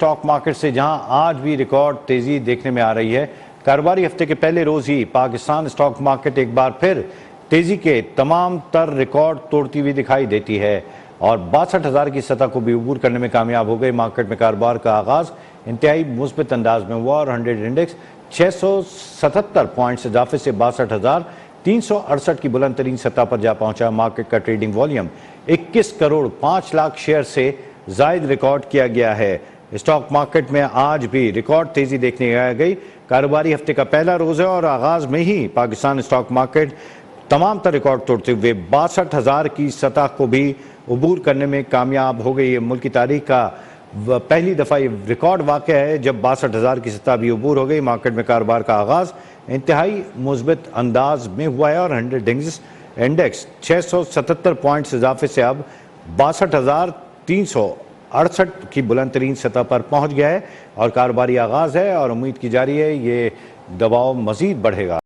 Stock market से जहां आज भी रिकॉर्ड तेजी देखने में आ रही है। कारोबारी हफ्ते के पहले रोज ही पाकिस्तान स्टॉक मार्केट एक बार फिर तेजी के तमाम तर रिकॉर्ड तोड़ती हुई दिखाई देती है और 62,000 की सतह को भी अबूर करने में कामयाब हो गई। मार्केट में कारोबार का आगाज इंतहाई मुस्बित अंदाज में हुआ और 100 इंडेक्स 677 पॉइंट्स इजाफे से 62,368 की बुलंद तरीन सतह पर जा पहुंचा। मार्केट का trading volume 21 crore 5 lakh share से जायद रिकॉर्ड किया गया है। स्टॉक मार्केट में आज भी रिकॉर्ड तेजी देखने गई। कारोबारी हफ्ते का पहला रोज है और आगाज में ही पाकिस्तान स्टॉक मार्केट तमाम तर रिकॉर्ड तोड़ते हुए 62,000 की सतह को भी अबूर करने में कामयाब हो गई। ये मुल्क की तारीख का पहली दफा ये रिकॉर्ड वाक़या है जब 62,000 की सतह भी अबूर हो गई। मार्केट में कारोबार का आगाज इंतहाई मुस्बित अंदाज में हुआ है और 100 इंडेक्स 677 पॉइंट्स इजाफे से अब 62,368 की बुलंद तरीन सतह पर पहुंच गया है और कारोबारी आगाज है और उम्मीद की जा रही है ये दबाव मजीद बढ़ेगा।